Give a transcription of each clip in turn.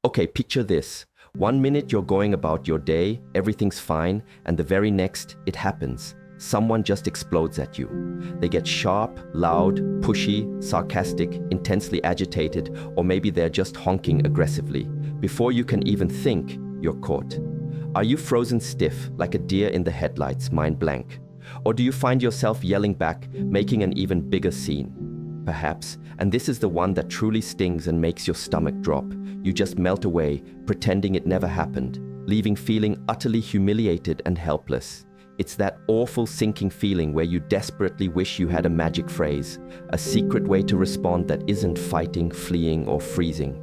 Okay, picture this. 1 minute you're going about your day, everything's fine, and the very next, it happens. Someone just explodes at you. They get sharp, loud, pushy, sarcastic, intensely agitated, or maybe they're just honking aggressively. Before you can even think, you're caught. Are you frozen stiff, like a deer in the headlights, mind blank? Or do you find yourself yelling back, making an even bigger scene? Perhaps, and this is the one that truly stings and makes your stomach drop. You just melt away, pretending it never happened, leaving feeling utterly humiliated and helpless. It's that awful sinking feeling where you desperately wish you had a magic phrase, a secret way to respond that isn't fighting, fleeing, or freezing.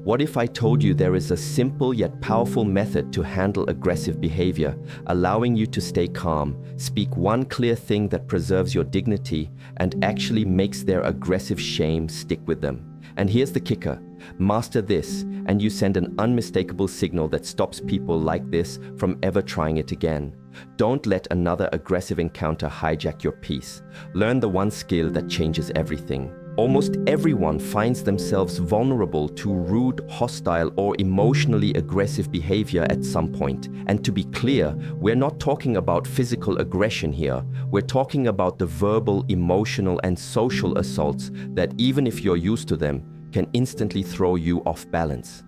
What if I told you there is a simple yet powerful method to handle aggressive behavior, allowing you to stay calm, speak one clear thing that preserves your dignity, and actually makes their aggressive shame stick with them? And here's the kicker. Master this, and you send an unmistakable signal that stops people like this from ever trying it again. Don't let another aggressive encounter hijack your peace. Learn the one skill that changes everything. Almost everyone finds themselves vulnerable to rude, hostile, or emotionally aggressive behavior at some point. And to be clear, we're not talking about physical aggression here. We're talking about the verbal, emotional, and social assaults that, even if you're used to them, can instantly throw you off balance.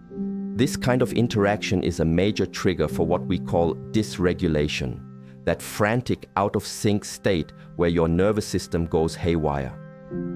This kind of interaction is a major trigger for what we call dysregulation, that frantic, out-of-sync state where your nervous system goes haywire.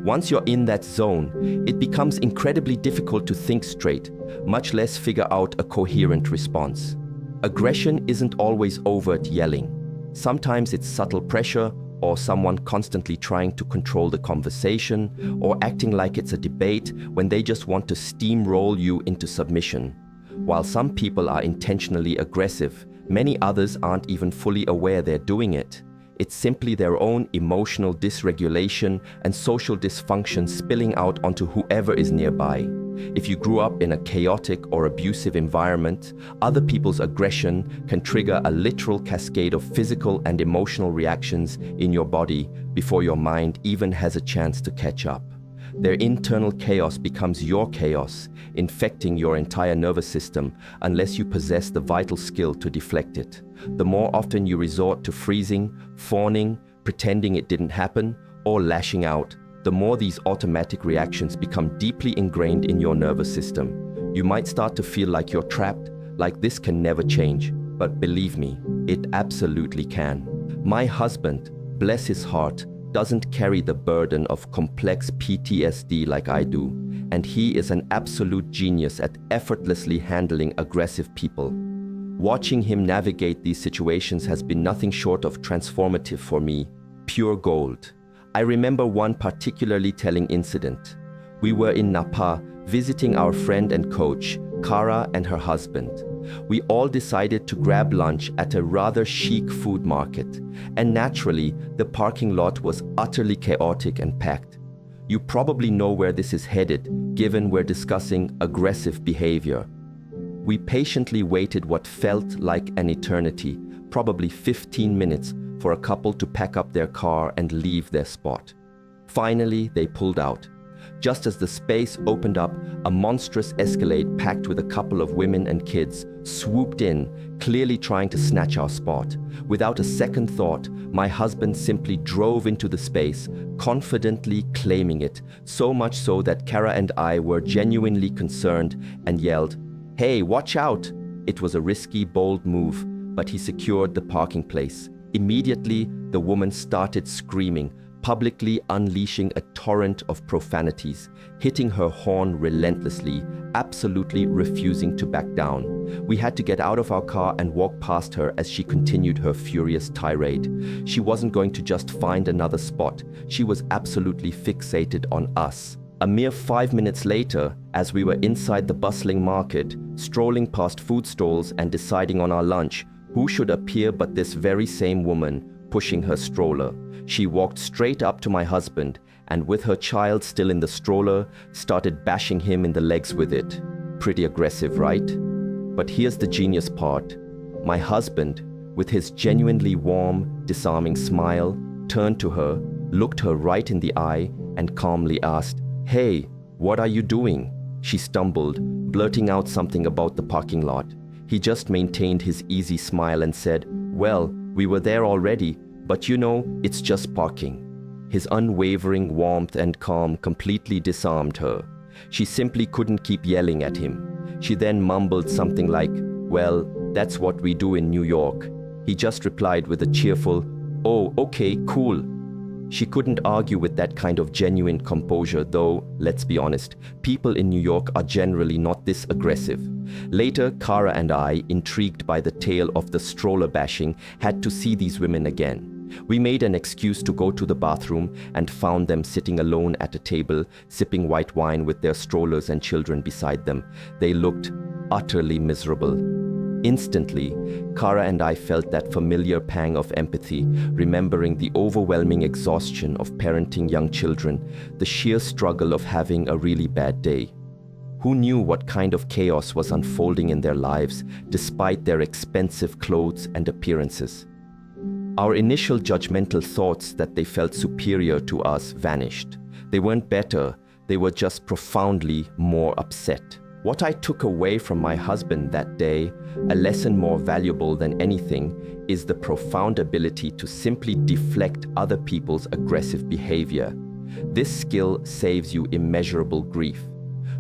Once you're in that zone, it becomes incredibly difficult to think straight, much less figure out a coherent response. Aggression isn't always overt yelling. Sometimes it's subtle pressure, or someone constantly trying to control the conversation, or acting like it's a debate when they just want to steamroll you into submission. While some people are intentionally aggressive, many others aren't even fully aware they're doing it. It's simply their own emotional dysregulation and social dysfunction spilling out onto whoever is nearby. If you grew up in a chaotic or abusive environment, other people's aggression can trigger a literal cascade of physical and emotional reactions in your body before your mind even has a chance to catch up. Their internal chaos becomes your chaos, infecting your entire nervous system unless you possess the vital skill to deflect it. The more often you resort to freezing, fawning, pretending it didn't happen, or lashing out, the more these automatic reactions become deeply ingrained in your nervous system. You might start to feel like you're trapped, like this can never change. But believe me, it absolutely can. My husband, bless his heart, doesn't carry the burden of complex PTSD like I do, and he is an absolute genius at effortlessly handling aggressive people. Watching him navigate these situations has been nothing short of transformative for me, pure gold. I remember one particularly telling incident. We were in Napa visiting our friend and coach, Kara, and her husband. We all decided to grab lunch at a rather chic food market, and naturally, the parking lot was utterly chaotic and packed. You probably know where this is headed, given we're discussing aggressive behavior. We patiently waited what felt like an eternity, probably 15 minutes, for a couple to pack up their car and leave their spot. Finally, they pulled out. Just as the space opened up, a monstrous escalate packed with a couple of women and kids swooped in, clearly trying to snatch our spot. Without a second thought, my husband simply drove into the space, confidently claiming it, so much so that Kara and I were genuinely concerned and yelled, "Hey, watch out!" It was a risky, bold move, but he secured the parking place. Immediately, the woman started screaming, publicly unleashing a torrent of profanities, hitting her horn relentlessly, absolutely refusing to back down. We had to get out of our car and walk past her as she continued her furious tirade. She wasn't going to just find another spot. She was absolutely fixated on us. A mere 5 minutes later, as we were inside the bustling market, strolling past food stalls and deciding on our lunch, who should appear but this very same woman, pushing her stroller. She walked straight up to my husband and, with her child still in the stroller, started bashing him in the legs with it. Pretty aggressive, right? But here's the genius part. My husband, with his genuinely warm, disarming smile, turned to her, looked her right in the eye, and calmly asked, "Hey, what are you doing?" She stumbled, blurting out something about the parking lot. He just maintained his easy smile and said, "Well, we were there already, but you know, it's just parking." His unwavering warmth and calm completely disarmed her. She simply couldn't keep yelling at him. She then mumbled something like, "Well, that's what we do in New York." He just replied with a cheerful, "Oh, okay, cool." She couldn't argue with that kind of genuine composure, though, let's be honest, people in New York are generally not this aggressive. Later, Kara and I, intrigued by the tale of the stroller bashing, had to see these women again. We made an excuse to go to the bathroom and found them sitting alone at a table, sipping white wine with their strollers and children beside them. They looked utterly miserable. Instantly, Kara and I felt that familiar pang of empathy, remembering the overwhelming exhaustion of parenting young children, the sheer struggle of having a really bad day. Who knew what kind of chaos was unfolding in their lives, despite their expensive clothes and appearances? Our initial judgmental thoughts that they felt superior to us vanished. They weren't better, they were just profoundly more upset. What I took away from my husband that day, a lesson more valuable than anything, is the profound ability to simply deflect other people's aggressive behavior. This skill saves you immeasurable grief.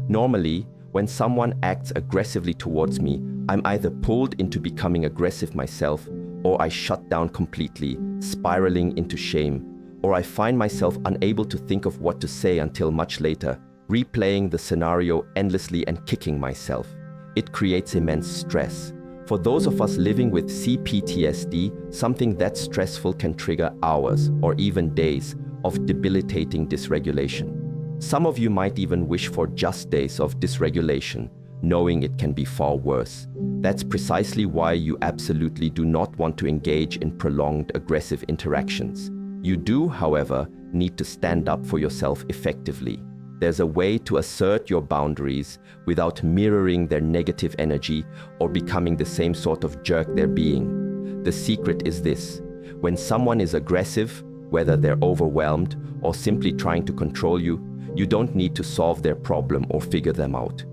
Normally, when someone acts aggressively towards me, I'm either pulled into becoming aggressive myself, or I shut down completely, spiraling into shame, or I find myself unable to think of what to say until much later, replaying the scenario endlessly and kicking myself. It creates immense stress. For those of us living with CPTSD, something that stressful can trigger hours or even days of debilitating dysregulation. Some of you might even wish for just days of dysregulation, knowing it can be far worse. That's precisely why you absolutely do not want to engage in prolonged aggressive interactions. You do, however, need to stand up for yourself effectively. There's a way to assert your boundaries without mirroring their negative energy or becoming the same sort of jerk they're being. The secret is this: when someone is aggressive, whether they're overwhelmed or simply trying to control you, you don't need to solve their problem or figure them out.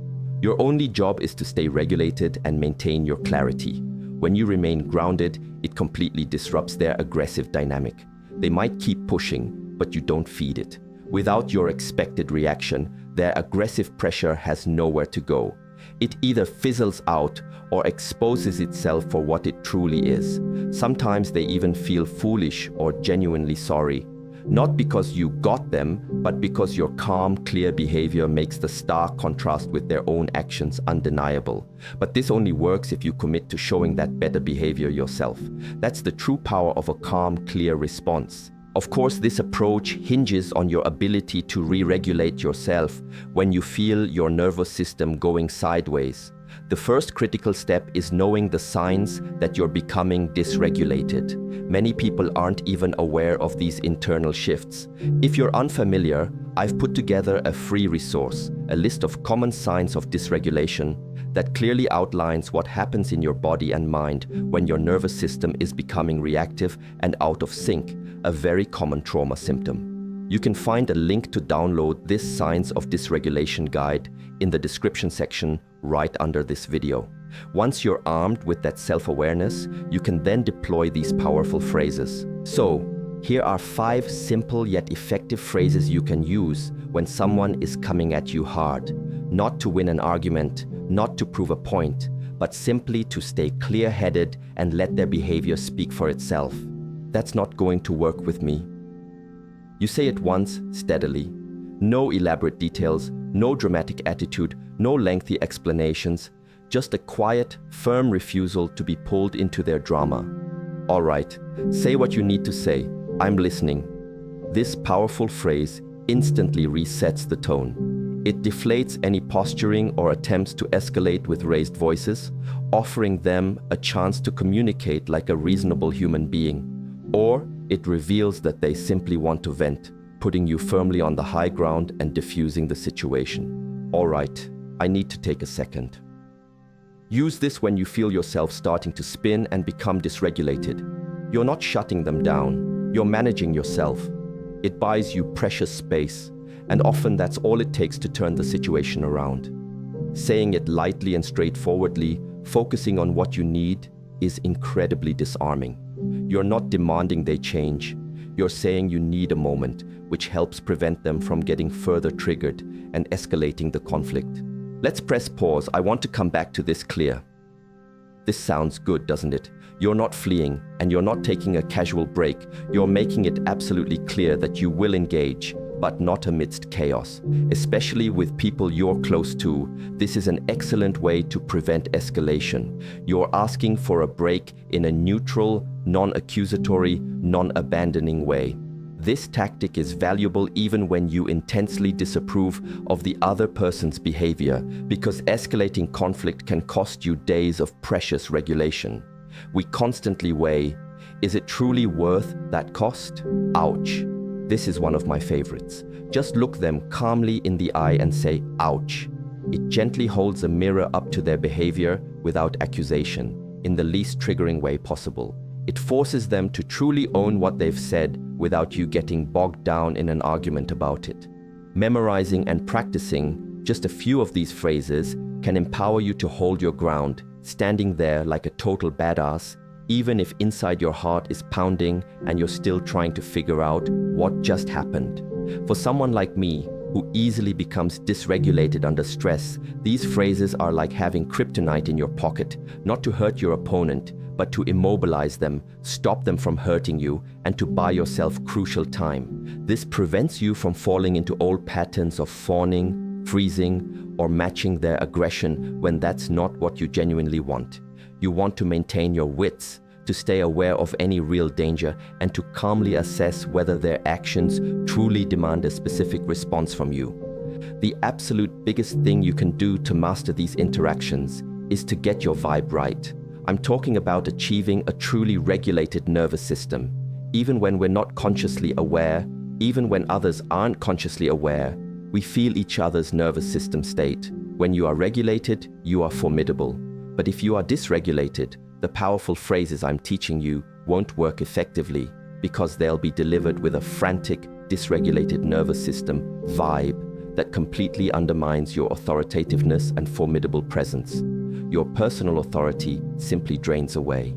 Your only job is to stay regulated and maintain your clarity. When you remain grounded, it completely disrupts their aggressive dynamic. They might keep pushing, but you don't feed it. Without your expected reaction, their aggressive pressure has nowhere to go. It either fizzles out or exposes itself for what it truly is. Sometimes they even feel foolish or genuinely sorry. Not because you got them, but because your calm, clear behavior makes the stark contrast with their own actions undeniable. But this only works if you commit to showing that better behavior yourself. That's the true power of a calm, clear response. Of course, this approach hinges on your ability to re-regulate yourself when you feel your nervous system going sideways. The first critical step is knowing the signs that you're becoming dysregulated. Many people aren't even aware of these internal shifts. If you're unfamiliar, I've put together a free resource, a list of common signs of dysregulation that clearly outlines what happens in your body and mind when your nervous system is becoming reactive and out of sync, a very common trauma symptom. You can find a link to download this Signs of Dysregulation guide in the description section right under this video. Once you're armed with that self-awareness, you can then deploy these powerful phrases. So, here are 5 simple yet effective phrases you can use when someone is coming at you hard. Not to win an argument, not to prove a point, but simply to stay clear-headed and let their behavior speak for itself. That's not going to work with me. You say it once, steadily. No elaborate details, no dramatic attitude, no lengthy explanations, just a quiet, firm refusal to be pulled into their drama. All right, say what you need to say. I'm listening. This powerful phrase instantly resets the tone. It deflates any posturing or attempts to escalate with raised voices, offering them a chance to communicate like a reasonable human being. Or it reveals that they simply want to vent, putting you firmly on the high ground and diffusing the situation. All right, I need to take a second. Use this when you feel yourself starting to spin and become dysregulated. You're not shutting them down, you're managing yourself. It buys you precious space, and often that's all it takes to turn the situation around. Saying it lightly and straightforwardly, focusing on what you need, is incredibly disarming. You're not demanding they change. You're saying you need a moment, which helps prevent them from getting further triggered and escalating the conflict. Let's press pause. I want to come back to this clear. This sounds good, doesn't it? You're not fleeing, and you're not taking a casual break. You're making it absolutely clear that you will engage, but not amidst chaos. Especially with people you're close to, this is an excellent way to prevent escalation. You're asking for a break in a neutral, non-accusatory, non-abandoning way. This tactic is valuable even when you intensely disapprove of the other person's behavior, because escalating conflict can cost you days of precious regulation. We constantly weigh, is it truly worth that cost? Ouch. This is one of my favorites. Just look them calmly in the eye and say, ouch. It gently holds a mirror up to their behavior without accusation, in the least triggering way possible. It forces them to truly own what they've said without you getting bogged down in an argument about it. Memorizing and practicing just a few of these phrases can empower you to hold your ground, standing there like a total badass, even if inside your heart is pounding and you're still trying to figure out what just happened. For someone like me, who easily becomes dysregulated under stress, these phrases are like having kryptonite in your pocket, not to hurt your opponent, but to immobilize them, stop them from hurting you, and to buy yourself crucial time. This prevents you from falling into old patterns of fawning, freezing, or matching their aggression when that's not what you genuinely want. You want to maintain your wits, to stay aware of any real danger, and to calmly assess whether their actions truly demand a specific response from you. The absolute biggest thing you can do to master these interactions is to get your vibe right. I'm talking about achieving a truly regulated nervous system. Even when we're not consciously aware, even when others aren't consciously aware, we feel each other's nervous system state. When you are regulated, you are formidable. But if you are dysregulated, the powerful phrases I'm teaching you won't work effectively because they'll be delivered with a frantic, dysregulated nervous system vibe that completely undermines your authoritativeness and formidable presence. Your personal authority simply drains away.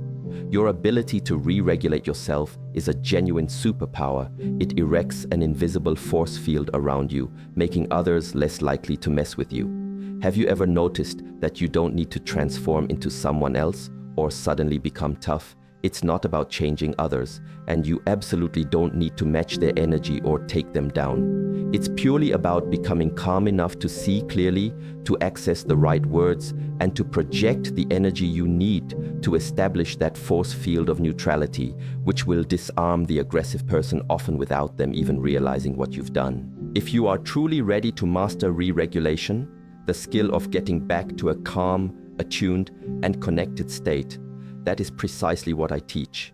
Your ability to re-regulate yourself is a genuine superpower. It erects an invisible force field around you, making others less likely to mess with you. Have you ever noticed that you don't need to transform into someone else or suddenly become tough? It's not about changing others, and you absolutely don't need to match their energy or take them down. It's purely about becoming calm enough to see clearly, to access the right words, and to project the energy you need to establish that force field of neutrality, which will disarm the aggressive person often without them even realizing what you've done. If you are truly ready to master re-regulation, the skill of getting back to a calm, attuned, and connected state, that is precisely what I teach.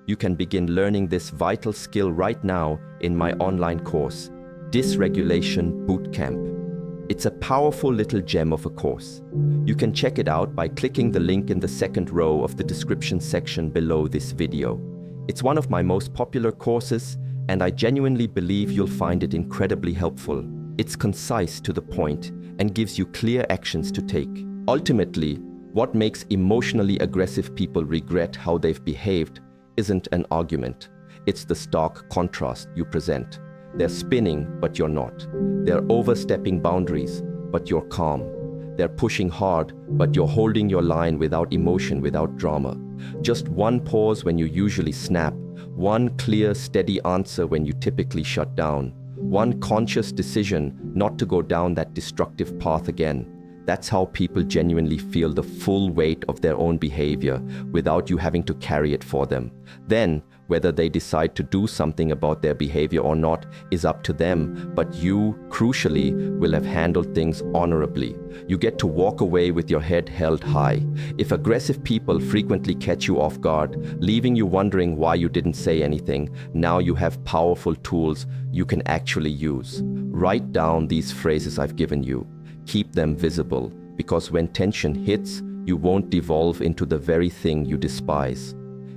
You can begin learning this vital skill right now in my online course, Dysregulation Bootcamp. It's a powerful little gem of a course. You can check it out by clicking the link in the second row of the description section below this video. It's one of my most popular courses, and I genuinely believe you'll find it incredibly helpful. It's concise to the point and gives you clear actions to take. Ultimately, what makes emotionally aggressive people regret how they've behaved isn't an argument. It's the stark contrast you present. They're spinning, but you're not. They're overstepping boundaries, but you're calm. They're pushing hard, but you're holding your line without emotion, without drama. Just one pause when you usually snap, one clear, steady answer when you typically shut down, one conscious decision not to go down that destructive path again. That's how people genuinely feel the full weight of their own behavior without you having to carry it for them. Then, whether they decide to do something about their behavior or not is up to them, but you, crucially, will have handled things honorably. You get to walk away with your head held high. If aggressive people frequently catch you off guard, leaving you wondering why you didn't say anything, now you have powerful tools you can actually use. Write down these phrases I've given you. Keep them visible, because when tension hits, you won't devolve into the very thing you despise.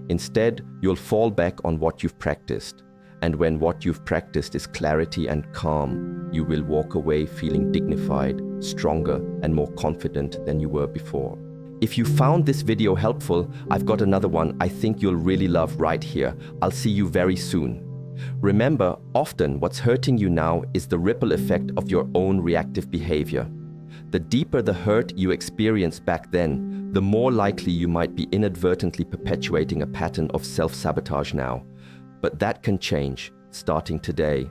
Instead, you'll fall back on what you've practiced. And when what you've practiced is clarity and calm, you will walk away feeling dignified, stronger, and more confident than you were before. If you found this video helpful, I've got another one I think you'll really love right here. I'll see you very soon. Remember, often what's hurting you now is the ripple effect of your own reactive behavior. The deeper the hurt you experienced back then, the more likely you might be inadvertently perpetuating a pattern of self-sabotage now. But that can change, starting today.